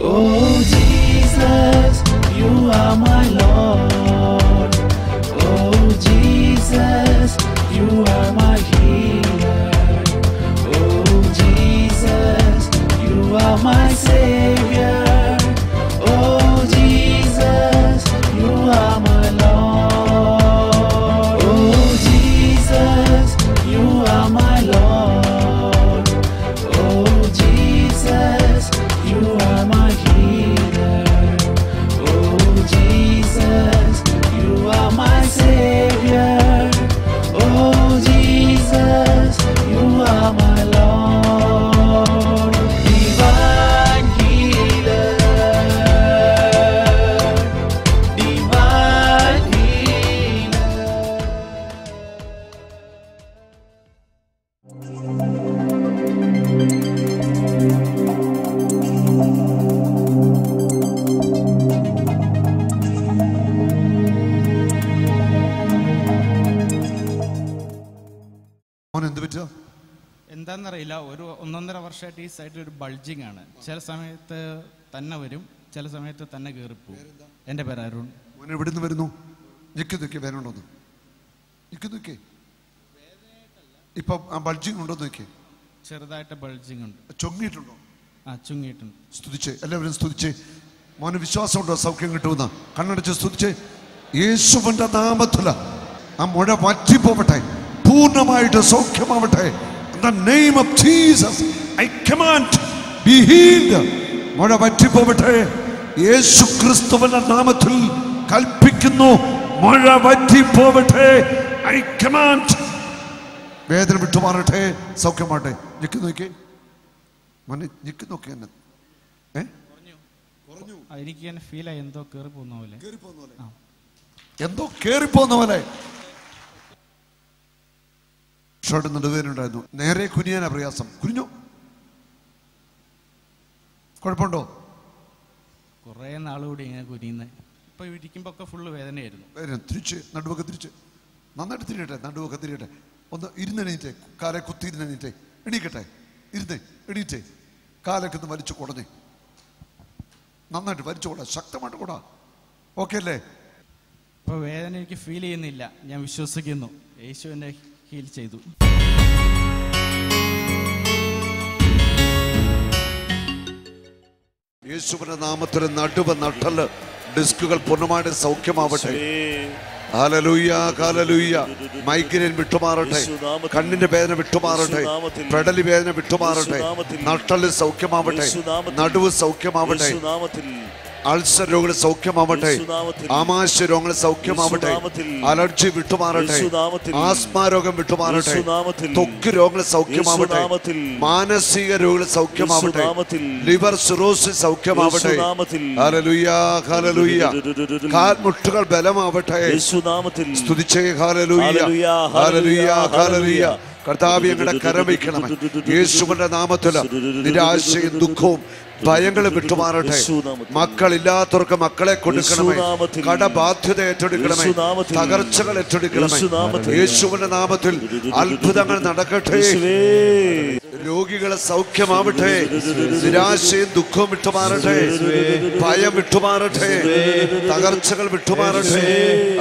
Oh Jesus, you are my Lord. Oh Jesus, you are my healer. Oh Jesus, you are my Savior. Oh Jesus, you are my Lord. Oh Jesus, you are my Lord. Oh Jesus, you are my healer. Oh Jesus, you are my Savior. Oh Jesus, you are my Lord. Divine healer, divine healer. എന്ത് പറ്റുക? എന്താണെന്നറിയില്ല, ഒരു 1.5 വർഷമായിട്ട് ഈ സൈഡിൽ ഒരു bulging ആണ്. ചില സമയത്ത് തന്നെ വരും, ചില സമയത്ത് തന്നെ കയറിപ്പോവും. എൻ്റെ പേര് അരുൺ. മോനെ എവിടുന്ന് വരുന്നു? നിൽക്കി വേനുണ്ടോന്ന് നിൽക്കി. ഇപ്പം ആ ബൾജിങ് ഉണ്ടോ നോക്കി. ചെറുതായിട്ട് ബൾജിങ് ഉണ്ട്. ചൊങ്ങിയിട്ടുണ്ടോ? ആ, ചുങ്ങിയിട്ടുണ്ട്. സ്തുതിച്ചേ, എല്ലാവരും സ്തുതിച്ചേ. മോന് വിശ്വാസമുണ്ടോ സൗഖ്യം കിട്ടുമെന്ന്? കണ്ണടച്ച് സ്തുതിച്ചേ. യേശുവിന്റെ നാമത്തില ആ മുഴ വറ്റിപ്പോവട്ടെ, പൂർണ്ണമായിട്ട് സൗഖ്യമാവട്ടെ. In the name of Jesus, I command, be healed. മുഴ വറ്റിപ്പോവട്ടെ. യേശു ക്രിസ്തുവിന്റെ നാമത്തിൽ കൽപ്പിക്കുന്നു, മുഴ വറ്റിപ്പോവട്ടെ. I command. വേദന വിട്ടുമാറട്ടെ, സൗഖ്യമാട്ടെ. ഞെക്കി നോക്കിയേ മോനെ, ഞെക്കി നോക്കി എന്നെ. എനിക്ക് തന്നെ ഫീലായി എന്തോ കയറി പോകുന്ന പോലെ. എന്തോ കേറിപ്പോന്ന പോലെ. ഷോട്ട് നടുവേനുണ്ടായിരുന്നു. നേരെ കുനിയാനാ പ്രയാസം. കുനിഞ്ഞോ? കുഴപ്പമുണ്ടോ? കുറേ നാളുകൂടി ഇങ്ങനെ കുനിയുന്നത്. ഇപ്പൊ ഇരിക്കുമ്പോ ഒക്കെ ഫുള്ള് വേദനയായിരുന്നു. തിരിച്ച് നടുവൊക്കെ തിരിച്ച് നന്നായിട്ട് തിരിയട്ടെ. നടുവൊക്കെ തിരിയട്ടെ. ഒന്ന് ഇരുന്നെണീറ്റേ, കാലെ കുത്തി ഇരുന്നെണീറ്റേ. എണീക്കട്ടെ, ഇരുന്നേ, എണീറ്റേ. കാലൊക്കെ ഒന്ന് വലിച്ചു കൊടഞ്ഞേ, നന്നായിട്ട് വലിച്ചു കൂടാ, ശക്തമായിട്ട് കൂടാ. ഓക്കെ അല്ലേ? ഇപ്പൊ വേദന എനിക്ക് ഫീൽ ചെയ്യുന്നില്ല. ഞാൻ വിശ്വസിക്കുന്നു യേശു എന്നെ ഹീൽ ചെയ്തു. യേശുവിന്റെ നാമത്തിൽ നടുവ്, നട്ടല്, ഡിസ്കുകൾ പൂർണ്ണമായിട്ട് സൗഖ്യമാവട്ടെ. Hallelujah, hallelujah. മൈഗ്രെയിൻ വിട്ടുമാറട്ടെ, കണ്ണിന്റെ വേദന വിട്ടുമാറട്ടെ, പെടലി വേദന വിട്ടുമാറട്ടെ, നട്ടല് സൗഖ്യമാവട്ടെ, നടുവ് സൗഖ്യമാവട്ടെ, അൾസർ രോഗങ്ങൾ സൗഖ്യമാവട്ടെ, ആമാശയ രോഗങ്ങൾ സൗഖ്യമാവട്ടെ, അലർജി വിട്ടുമാറട്ടെ, ആസ്മ രോഗം വിട്ടുമാറട്ടെ, ത്വക്ക് രോഗങ്ങൾ സൗഖ്യമാവട്ടെ, മാനസിക രോഗങ്ങൾ സൗഖ്യമാവട്ടെ, ലിവർ സിറോസിസ് സൗഖ്യമാവട്ടെ. Hallelujah, hallelujah. കാൽമുട്ടുകൾ ബലമാവട്ടെ. സ്തുതിച്ചേ. Hallelujah, hallelujah, hallelujah. കർത്താവേ, ഞങ്ങളുടെ കരം വയ്ക്കണമേ. യേശുവിന്റെ നാമത്തിൽ നിരാശയും ദുഃഖവും ഭയങ്ങൾ വിട്ടുമാറട്ടെ. മക്കളില്ലാത്തവർക്ക് മക്കളെ കൊടുക്കണമേ. കടബാധ്യത ഏറ്റെടുക്കണമേ. തകർച്ചകൾ ഏറ്റെടുക്കണമേ. യേശുവിന്റെ നാമത്തിൽ അത്ഭുതങ്ങൾ നടക്കട്ടെ. രോഗികളെ സൗഖ്യമാവട്ടെ. നിരാശയും ദുഃഖവും വിട്ടുമാറട്ടെ. ഭയം വിട്ടുമാറട്ടെ. തകർച്ചകൾ വിട്ടുമാറട്ടെ.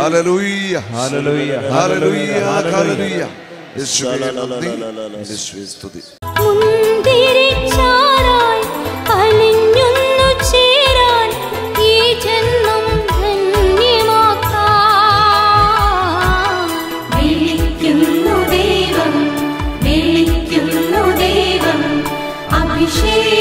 Hallelujah, hallelujah, hallelujah, hallelujah. യേശുവേ നന്ദി, യേശുവേ സ്തുതി. അലിഞ്ഞൊന്നു ചേരാൻ ഈ ജന്മം ധന്യമാക്കാം. വിളിക്കുന്നു ദൈവം, വിളിക്കുന്നു ദൈവം, അഭിഷേകം